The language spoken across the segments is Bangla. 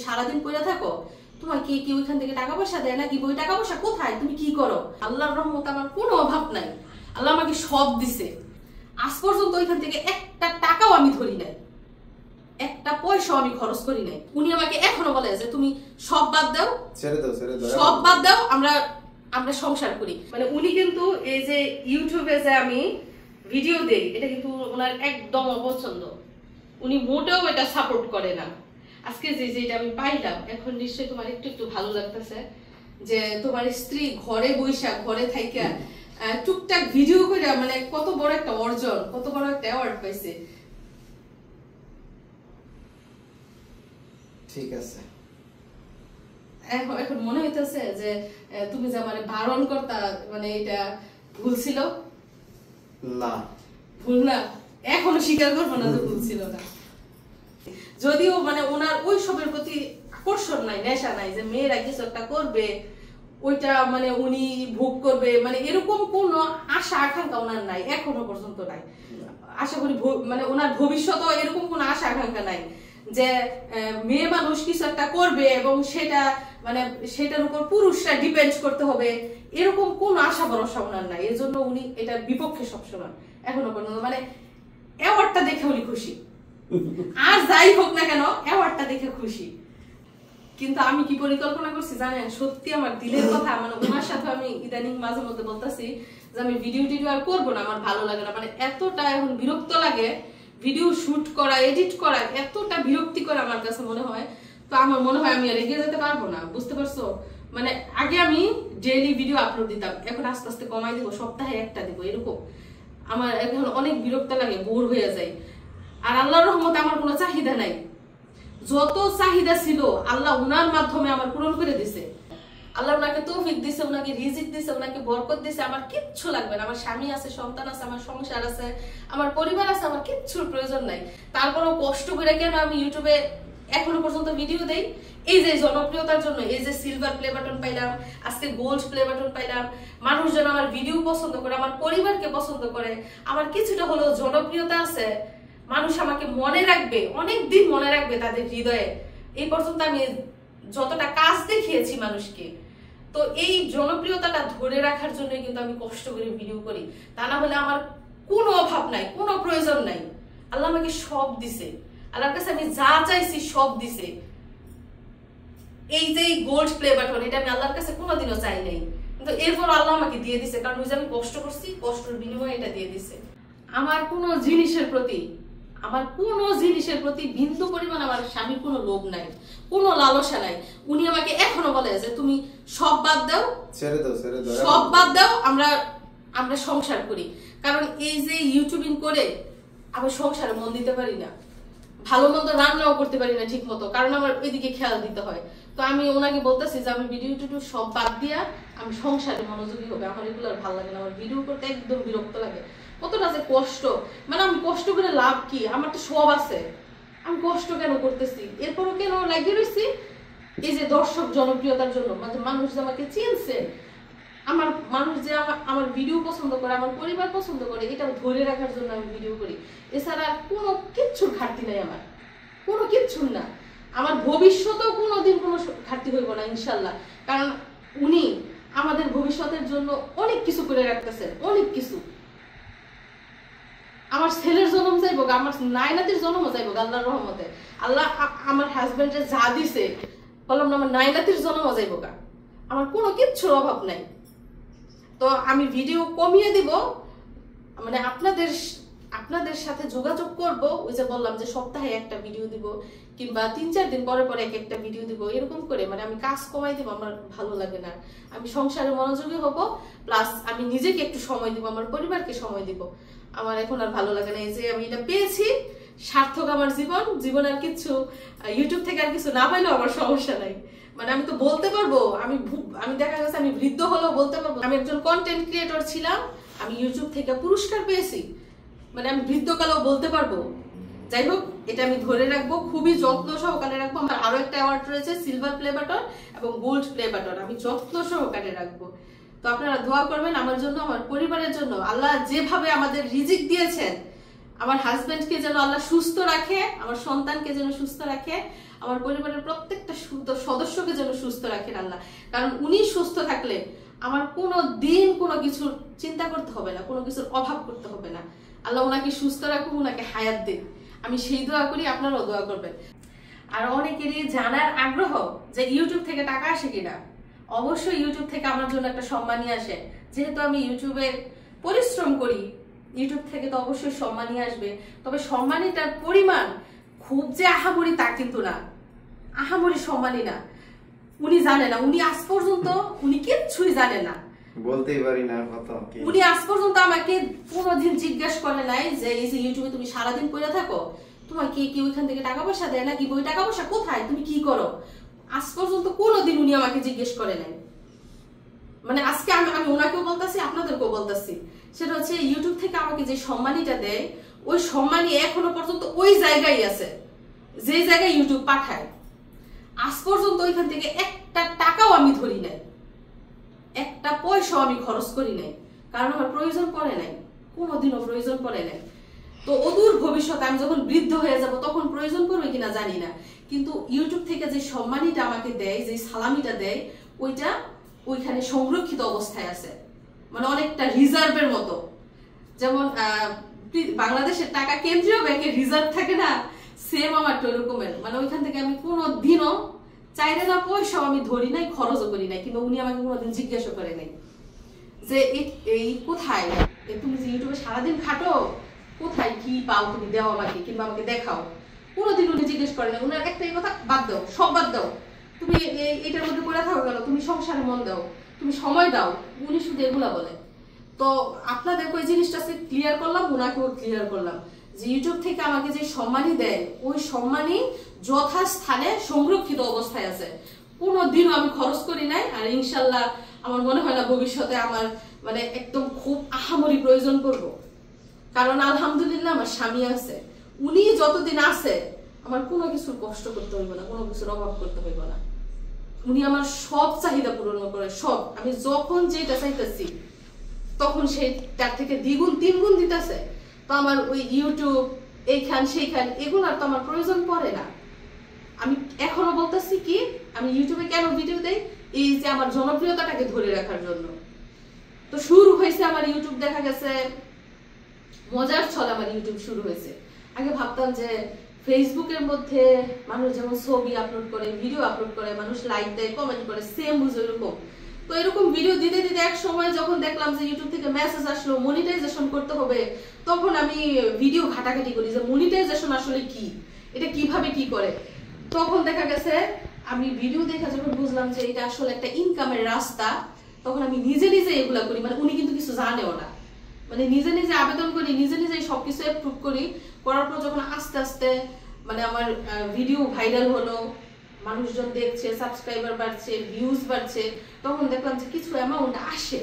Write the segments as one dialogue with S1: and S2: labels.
S1: সারাদিন পড়ে থাকো? তোমার কি কি ওইখান থেকে টাকা পয়সা দেয় নাকি? ওই টাকা পয়সা কোথায়? তুমি কি করো? আল্লাহর রহমত আমার কোনো অভাব নাই, আল্লাহ আমাকে সব দিছে। আজ পর্যন্ত ওইখান থেকে একটা টাকাও আমি ধরি নাই, একটা পয়সা আমি খরচ করি নাই। উনি আমাকে এখনো বলে যে তুমি সব বাদ দাও, সব বাদ দাও, আমরা সংসার করি। মানে উনি কিন্তু এই যে ইউটিউবে যে আমি ভিডিও দেই, এটা কিন্তু ওনার একদম অপছন্দ। উনি মোটেও এটা সাপোর্ট করে না। আজকে যেটা আমি পাইলাম, এখন নিশ্চয়ই তোমার একটু একটু ভালো লাগতেছে যে তোমার স্ত্রী ঘরে বৈশা, ঘরে থাইকা টুকটাক ভিডিও করে মানে কত বড় একটা অর্জন, কত বড় একটা অ্যাওয়ার্ড পাইছে।
S2: ঠিক আছে,
S1: এখন মনে হইতেছে যে তুমি যে আমারে বারণ করতা, মানে এটা ভুল ছিল?
S2: না,
S1: ভুল না, এখনো স্বীকার করবো না যে ভুল ছিল না। যদিও মানে ওনার ওই সবের প্রতি আকর্ষণ নাই, নেশা নাই যে মেয়েরা কিছু একটা করবে ওইটা মানে উনি ভোগ করবে, মানে এরকম কোন আশা আকাঙ্ক্ষা ওনার নাই, এখনো পর্যন্ত নাই। আশা করি মানে ওনার ভবিষ্যতেও এরকম কোন আশা আকাঙ্ক্ষা নাই যে মেয়ে মানুষ কিছু একটা করবে এবং সেটা মানে সেটার উপর পুরুষরা ডিপেন্ড করতে হবে, এরকম কোন আশা ভরসা ওনার নাই। এর জন্য উনি এটার বিপক্ষে সবসময় এখনো পর্যন্ত। মানে অ্যাওয়ার্ডটা দেখে উনি খুশি, আর যাই হোক না কেন অ্যাওয়ার্ডটা দেখে খুশি। কিন্তু আমি কি পরিকল্পনা করছি জানেন? সত্যি আমার দিলের কথা, মানে ওনার সাথে আমি ইদানিং মাঝে মধ্যে বলতেছি যে আমি ভিডিও আর করবো না, আমার ভালো লাগে না। মানে এতটা এখন বিরক্ত লাগে ভিডিও শুট করা, এডিট করা, এতটা বিরক্তিকর আমার কাছে মনে হয়। তো আমার মনে হয় আমি আর এগিয়ে যেতে পারবো না, বুঝতে পারছো? মানে আগে আমি ডেইলি ভিডিও আপলোড দিতাম, এখন আস্তে আস্তে কমাই দিব, সপ্তাহে একটা দিব, এরকম। আমার এখন অনেক বিরক্ত লাগে, বোর হয়ে যায়। আর আল্লাহর রহমতে আমার কোনো চাহিদা নাই, যত চাহিদা ছিল আল্লাহ উনার মাধ্যমে আমার পূরণ করে দিছে। আল্লাহ ওনাকে তৌফিক দিছে, ওনাকে রিজিক দিছে, ওনাকে বরকত দিছে। আমার কিচ্ছু লাগবে না, আমার স্বামী আছে, সন্তান আছে, আমার সংসার আছে, আমার পরিবার আছে, আমার কিচ্ছুর প্রয়োজন নাই। তারপরেও কষ্ট করে কেন আমি ইউটিউবে এখনো পর্যন্ত ভিডিও দেই? এই যে জনপ্রিয়তার জন্য, এই যে সিলভার প্লে বাটন পাইলাম, আজকে গোল্ড প্লে বাটন পাইলাম, মানুষজন আমার ভিডিও পছন্দ করে, আমার পরিবারকে পছন্দ করে, আমার কিছুটা হলেও জনপ্রিয়তা আছে, মানুষ আমাকে মনে রাখবে, অনেকদিন মনে রাখবে তাদের হৃদয়ে। এই পর্যন্ত আমি যতটা কাজ দেখিয়েছি মানুষকে, তো এই জনপ্রিয়তাটা ধরে রাখার জন্য কিন্তু আমি কষ্ট করে ভিডিও করি। তা না হলে আমার কোনো অভাব নাই, কোনো প্রয়োজন নাই। আল্লাহ আমাকে সব দিছে, আল্লাহর কাছে আমি যা চাইছি সব দিছে। এই যে গোল্ড প্লে বাটন, এটা আমি আল্লাহর কাছে কোনোদিনও চাই নাই, কিন্তু এরপর আল্লাহ আমাকে দিয়ে দিছে, কারণ ওই যে আমি কষ্ট করছি, কষ্টের বিনিময়ে এটা দিয়ে দিছে। আমার কোনো জিনিসের প্রতি বিন্দু পরিমাণ আমার স্বামীর কোনো লোভ নাই, কোনো লালসা নাই। উনি আমাকে এখনো বলে যে তুমি সব বাদ দাও, সব বাদ দাও, আমরা সংসার করি। কারণ এই যে ইউটিউবিং করে আমি সংসারে মন দিতে পারি না, ভালো মন্দ রান্নাও করতে পারি না ঠিক মতো, কারণ আমার ওইদিকে খেয়াল দিতে হয়। তো আমি ওনাকে বলতেছি যে আমি ভিডিও টিডিও সব বাদ দিয়া আমি সংসারে মনোযোগী হবে। আমার এগুলো আর ভালো লাগে না, আমার ভিডিও করতে একদম বিরক্ত লাগে। কতটা যে কষ্ট, মানে আমি কষ্ট করে লাভ কি? আমার তো সব আছে, আমি কষ্ট কেন করতেছি? এরপরও কেন লাগিয়ে রয়েছি এই যে দর্শক জনপ্রিয়তার জন্য, মানে মানুষ যে আমাকে চিনছে, আমার মানুষ যে আমার ভিডিও পছন্দ করে, আমার পরিবার পছন্দ করে, এটা ধরে রাখার জন্য আমি ভিডিও করি। এছাড়া কোনো কিচ্ছুর ঘাটতি নাই আমার, কোনো কিচ্ছুর না। আমার ভবিষ্যতেও কোনোদিন কোনো ঘাটতি হইব না ইনশাল্লাহ, কারণ উনি আমাদের ভবিষ্যতের জন্য অনেক কিছু করে রাখতেছে, অনেক কিছু। আমার ছেলের জন্ম যাইব, আমার নাইনাতির জন্ম যাইব আল্লাহর রহমতে। আল্লাহ আমার হাজবেন্ডের যা দিছে, বললাম না, আমার নাইনাতির জন্ম যাইব, আমার কোনো কিচ্ছুর অভাব নাই। তো আমি ভিডিও কমিয়ে দিব, মানে আপনাদের সাথে যোগাযোগ করব। ওই যে বললাম যে সপ্তাহে একটা ভিডিও দিব, কিংবা 3-4 দিন পরে পরে একটা ভিডিও দিব, এরকম করে মানে আমি কাজ কমাই দিব। আমার ভালো লাগে না, আমি সংসারে মনোযোগী হব, প্লাস আমি নিজেকে একটু সময় দিব, আমার পরিবারকে সময় দিব। আমার এখন আর ভালো লাগে না। এই যে আমি এটা পেয়েছি, সার্থক আমার জীবন। আর কিছু ইউটিউব থেকে আর কিছু না পাইলেও আমার সমস্যা নাই। মানে আমি তো বলতে পারবো, আমি দেখা গেছে আমি বৃদ্ধ হলেও বলতে পারবো আমি একজন কন্টেন্ট ক্রিয়েটর ছিলাম, আমি ইউটিউব থেকে পুরস্কার পেয়েছি, মানে আমি বৃদ্ধকালেও বলতে পারবো। যাই হোক, এটা আমি ধরে রাখবো, খুবই যত্ন সহকারে রাখবো। আমার আরো একটা অ্যাওয়ার্ড রয়েছে, সিলভার প্লে বাটন এবং গোল্ড প্লে বাটন, আমি যত্ন সহকারে রাখবো। তো আপনারা দোয়া করবেন আমার জন্য, আমার পরিবারের জন্য। আল্লাহ যেভাবে আমাদের রিজিক দিয়েছেন, আমার হাজবেন্ডকে যেন আল্লাহ সুস্থ রাখে, আমার সন্তানকে যেন সুস্থ রাখে, আমার পরিবারের প্রত্যেকটা সদস্যকে যেন সুস্থ রাখেন আল্লাহ, কারণ উনি সুস্থ থাকলে আমার কোনো দিন কোনো কিছুর চিন্তা করতে হবে না, কোনো কিছুর অভাব করতে হবে না। আল্লাহ ওনাকে সুস্থ রাখুন, ওনাকে হায়াত দিন, আমি সেই দোয়া করি, আপনারাও দোয়া করবেন। আর অনেকেরই জানার আগ্রহ যে ইউটিউব থেকে টাকা আসে কিনা। অবশ্যই ইউটিউব থেকে আমার জন্য একটা সম্মানই আসে, যেহেতু আমি ইউটিউবে পরিশ্রম করি, ইউটিউব থেকে তো অবশ্যই সম্মানই আসবে। তবে সম্মানীটার পরিমাণ খুব যে আহামরি তা কিন্তু না, আহামরি সম্মানই না। উনি জানে না, উনি আজ পর্যন্ত উনি কিচ্ছুই জানে না,
S2: বলতেই পারি না কথা।
S1: উনি আজ পর্যন্ত আমাকে কোনোদিন জিজ্ঞেস করে নাই যে এই যে ইউটিউবে তুমি সারাদিন পড়ে থাকো, তোমার কি কি ওইখান থেকে টাকা পয়সা দেয় নাকি, ওই টাকা পয়সা কোথায়, তুমি কি করো, আজ পর্যন্ত কোনোদিন উনি আমাকে জিজ্ঞেস করে নাই। মানে আজকে আমি ওনাকেও বলতেছি, আপনাদেরকেও বলতেছি, সেটা হচ্ছে ইউটিউব থেকে আমাকে যে সম্মানীটা দেয়, ওই সম্মানী এখনো পর্যন্ত ওই জায়গায় আছে যে জায়গায় ইউটিউব পাঠায়। আজ পর্যন্ত ওইখান থেকে একটা টাকাও আমি ধরি নাই, একটা পয়সাও আমি খরচ করি নাই, কারণ আমার প্রয়োজন পড়ে নাই, কোনোদিনও প্রয়োজন পড়ে নাই। তো অদূর ভবিষ্যতে আমি যখন বৃদ্ধ হয়ে যাব তখন প্রয়োজন পড়বে কিনা জানি না, কিন্তু ইউটিউব থেকে যে সম্মানীটা আমাকে দেয়, যে সালামিটা দেয়, ওইটা ওইখানে সংরক্ষিত অবস্থায় আছে, মানে অনেকটা রিজার্ভের মতো। যেমন বাংলাদেশের টাকা কেন্দ্রীয় ব্যাংকের রিজার্ভ থাকে না, সেম আমার তো এরকমের। মানে ওইখান থেকে আমি কোনো দিনও চাইলে না পয়সাও আমি ধরি নাই, খরচও করি নাই, কিন্তু উনি আমাকে কোনোদিন জিজ্ঞাসা করে নাই যে এই কোথায় তুমি যে ইউটিউবে সারাদিন খাটো, কোথায় কি পাও তুমি দাও আমাকে, কিংবা আমাকে দেখাও। কোনোদিন উনি জিজ্ঞেস করে না। উনার একটাই কথা, বাদ দাও, সব বাদ দাও, তুমি এটার মধ্যে পড়ে থাকো কেন, তুমি সংসারে মন দাও, তুমি সময় দাও। উনি শুধু এগুলা বলে। তো আপনাদের ওই জিনিসটা ক্লিয়ার করলাম, ওনাকেও ক্লিয়ার করলাম যে ইউটিউব থেকে আমাকে যে সম্মানী দেয়, ওই সম্মানী যথাস্থানে সংরক্ষিত অবস্থায় আছে, কোনোদিনও আমি খরচ করি নাই। আর ইনশাল্লাহ আমার মনে হয় না ভবিষ্যতে আমার মানে একদম খুব আহামরি প্রয়োজন পড়বো, কারণ আলহামদুলিল্লাহ আমার স্বামী আছে, উনি যতদিন আছে আমার কোনো কিছুর কষ্ট করতে হইব না, কোনো কিছুর অভাব করতে হইব না। উনি আমার সব চাহিদা পূরণ করে, সব। আমি যখন যেটা চাইতেছি তখন সেই তার থেকে দ্বিগুণ তিনগুণ দিতেছে। তো আমার ওই ইউটিউব এইখান সেইখান এগুলার তো আমার প্রয়োজন পড়ে না। আমি এখনো বলতেছি কি, আমি ইউটিউবে কেন ভিডিও দেই, এই যে আমার জনপ্রিয়তাটাকে ধরে রাখার জন্য। তো শুরু হয়েছে আমার ইউটিউব, দেখা গেছে মজার ছলে আমার ইউটিউব শুরু হয়েছে। আগে ভাবতাম যে ফেসবুকের মধ্যে মানুষ যেমন ছবি আপলোড করে, ভিডিও আপলোড করে, মানুষ লাইক দেয়, কমেন্ট করে, সেম বুঝো এরকম। তো এরকম ভিডিও দিতে দিতে এক সময় যখন দেখলাম যে ইউটিউব থেকে মেসেজ আসলো মনিটাইজেশন করতে হবে, তখন আমি ভিডিও ঘাটাঘাটি করি যে মনিটাইজেশন আসলে কি, এটা কিভাবে কি করে। তখন দেখা গেছে আমি ভিডিও দেখা যখন বুঝলাম যে এটা আসলে একটা ইনকামের রাস্তা, তখন আমি নিজে নিজে এগুলা করি। মানে উনি কিন্তু কিছু জানেও না, মানে নিজে নিজে আবেদন করি, নিজে নিজে সবকিছু অ্যাপ্রুভ করি। করার পর যখন আস্তে আস্তে মানে আমার ভিডিও ভাইরাল হলো, মানুষজন দেখছে, সাবস্ক্রাইবার বাড়ছে, ভিউজ বাড়ছে, তখন দেখলাম যে কিছু অ্যামাউন্ট আসে।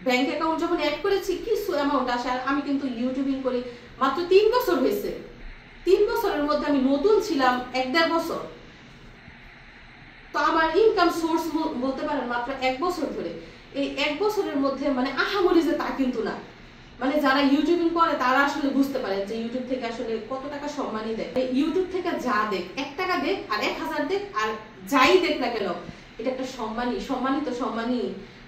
S1: ব্যাংক অ্যাকাউন্ট যখন অ্যাড করেছি কিছু অ্যামাউন্ট আসে। আর আমি কিন্তু ইউটিউবিং করি মাত্র 3 বছর হয়েছে। 3 বছরের মধ্যে আমি নতুন ছিলাম 1-1.5 বছর। তো আমার ইনকাম সোর্স বলতে পারেন মাত্র 1 বছর ধরে। এই 1 বছরের মধ্যে মানে আহামরি যে তা কিন্তু না। মানে যারা ইউটিউবিং করে তারা আসলে বুঝতে পারে যে ইউটিউব থেকে আসলে কত টাকা সম্মানই দেয়। ইউটিউব থেকে যা দেখ, 1 টাকা দেখ আর 1000 দেখ আর যাই দেখ না কেন, এটা একটা সম্মানিত সম্মানী।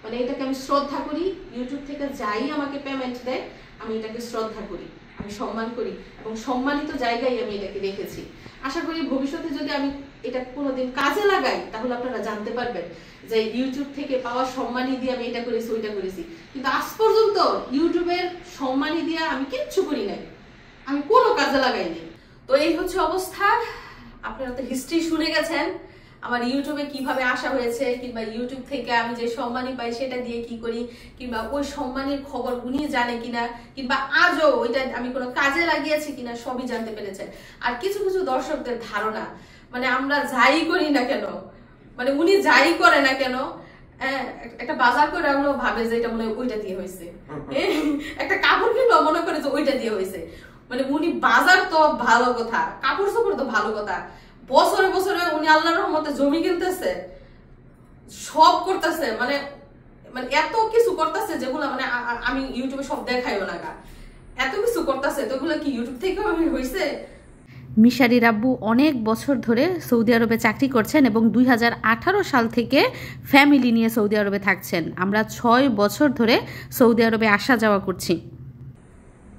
S1: মানে এটাকে আমি শ্রদ্ধা করি। ইউটিউব থেকে যাই আমাকে পেমেন্ট দেয় আমি এটাকে শ্রদ্ধা করি, আমি সম্মান করি, এবং সম্মানিত জায়গায় আমি এটাকে রেখেছি। আশা করি ভবিষ্যতে যদি আমি এটা কোনোদিন কাজে লাগাই তাহলে আপনারা জানতে পারবেন যে ইউটিউব থেকে পাওয়া সম্মানী দিয়ে আমি এটা করেছি ওইটা করেছি। কিন্তু আজ পর্যন্ত ইউটিউবের সম্মানী দিয়ে আমি কিচ্ছু করি নাই, আমি কোনো কাজে লাগাইনি। তো এই হচ্ছে অবস্থা। আপনারা তো হিস্ট্রি শুনে গেছেন আমার ইউটিউবে কিভাবে আসা হয়েছে, কিংবা ইউটিউব থেকে আমি যে সম্মানী পাই সেটা দিয়ে কি করি, কিংবা ওই সম্মানের খবর উনি জানে কিনা, কিংবা আজও ওইটা আমি কোনো কাজে লাগিয়েছি কিনা, সবই জানতে পেরেছেন। আর কিছু কিছু দর্শকদের ধারণা, মানে আমরা যাই করি না কেন, মানে উনি যাই করে না কেন, একটা বাজার করে আমরা ভাবে যে এটা মনে হয় ওইটা দিয়ে হয়েছে, একটা কাপড় কিনলো মনে করে যে ওইটা দিয়ে হয়েছে। মানে উনি বাজার তো ভালো কথা, কাপড় চোপড় তো ভালো কথা, বছরে বছরে উনি আল্লাহর রহমতে জমি কিনতেছে, সব করতেছে, মানে মানে এত কিছু করতেছে যেগুলো মানে আমি ইউটিউবে সব দেখাইও না, এত কিছু করতেছে। তো এগুলো কি ইউটিউব থেকে হয়েছে?
S3: মিশারির আব্বু অনেক বছর ধরে সৌদি আরবে চাকরি করছেন এবং 2018 সাল থেকে ফ্যামিলি নিয়ে সৌদি আরবে থাকছেন। আমরা 6 বছর ধরে সৌদি আরবে আসা যাওয়া করছি।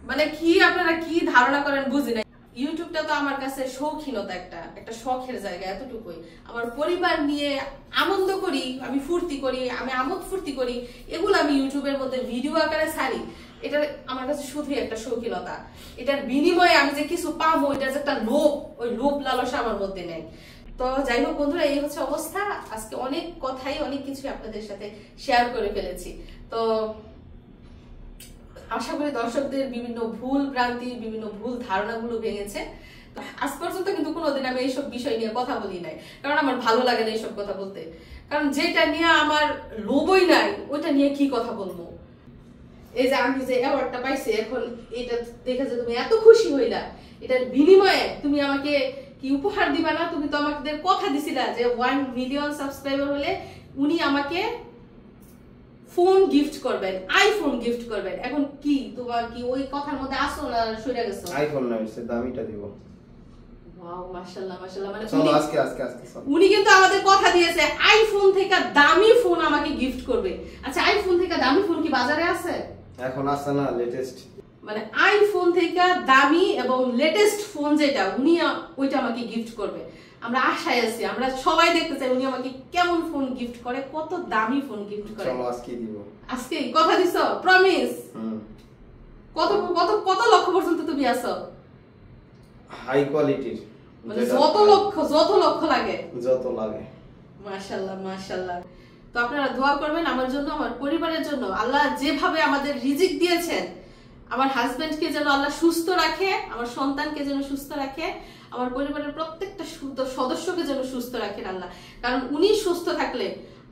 S1: মানে কি আপনারা কি ধারণা করেন বুঝি না। ইউটিউবটা তো আমার কাছে শৌখিনতা, একটা শখের জায়গা, এতটুকুই। আমার পরিবার নিয়ে আনন্দ করি, আমি ফুর্তি করি, আমি আমোদ ফুর্তি করি, এগুলো আমি ইউটিউবের মধ্যে ভিডিও আকারে ছাড়ি। এটা আমার কাছে শুধুই একটা শৌখিনতা। এটার বিনিময়ে আমি যে কিছু পাবো, এটা যে একটা লোভ, ওই লোভ লালসা আমার মধ্যে নেই। তো যাই হোক বন্ধুরা, এই হচ্ছে অবস্থা। আজকে অনেক কথাই, অনেক কিছু আপনাদের সাথে শেয়ার করে ফেলেছি। তো আশা করি দর্শকদের বিভিন্ন ভুল ভ্রান্তি, বিভিন্ন ভুল ধারণাগুলো ভেঙেছে। আজ পর্যন্ত কিন্তু কোনোদিন আমি এইসব বিষয় নিয়ে কথা বলি নাই, কারণ আমার ভালো লাগে না এইসব কথা বলতে। কারণ যেটা নিয়ে আমার লোভই নাই, ওইটা নিয়ে কি কথা বলবো। এই যে আমি যে অ্যাওয়ার্ডটা পাইছি, এখন এটা দেখে যে তুমি এত খুশি হইলা, এটার বিনিময়ে তুমি আমাকে কি উপহার দিবা না? তুমি তো আমাদের কথা দিছিলা যে 1 মিলিয়ন সাবস্ক্রাইবার হলে উনি আমাকে ফোন গিফট করবেন, আইফোন গিফট করবেন। এখন কি তোমার কি ওই কথার মধ্যে আসো না সরে গেছো?
S2: আইফোন না, সে দামিটা দিব।
S1: ওয়াও, মাশাআল্লাহ মাশাআল্লাহ। মানে
S2: চলো আজকে
S1: উনি কিন্তু আমাদের কথা দিয়েছে আইফোন থেকে দামি ফোন আমাকে গিফট করবে। আচ্ছা, আইফোন থেকে দামি ফোন কি বাজারে আছে?
S2: এখন আছে না, লেটেস্ট।
S1: মানে আইফোন থেকে দামি এবং লেটেস্ট ফোন যেটা, উনি ওইটা আমাকে গিফট করবে। আমরা আশায় আছি, আমরা সবাই দেখতে চাই উনি আমাকে কেমন ফোন গিফট করে, কত দামি ফোন গিফট করে।
S2: চলো আজকে দিব।
S1: আজকে কথা দিছো? প্রমিস? কত কত কত লক্ষ পর্যন্ত তুমি আছো?
S2: হাই কোয়ালিটির,
S1: মানে যত লক্ষ লাগে,
S2: যত লাগে।
S1: মাশাআল্লাহ মাশাআল্লাহ। তো আপনারা দোয়া করবেন আমার জন্য, আমার পরিবারের জন্য। আল্লাহ যেভাবে আমাদের রিজিক দিয়েছেন, আমার হাজবেন্ডকে যেন আল্লাহ সুস্থ রাখে, আমার সন্তানকে যেন সুস্থ রাখে, আমার পরিবারের প্রত্যেকটা সদস্যকে যেন সুস্থ রাখেন আল্লাহ। কারণ উনি সুস্থ থাকলে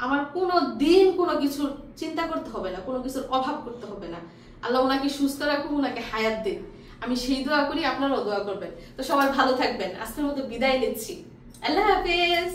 S1: আমার কোনো দিন কোনো কিছুর চিন্তা করতে হবে না, কোনো কিছুর অভাব করতে হবে না। আল্লাহ ওনাকে সুস্থ রাখুন, ওনাকে হায়াত দিন। আমি সেই দোয়া করি, আপনারাও দোয়া করবেন। তো সবাই ভালো থাকবেন। আজকের মতো বিদায় নিচ্ছি। আল্লাহ হাফেজ।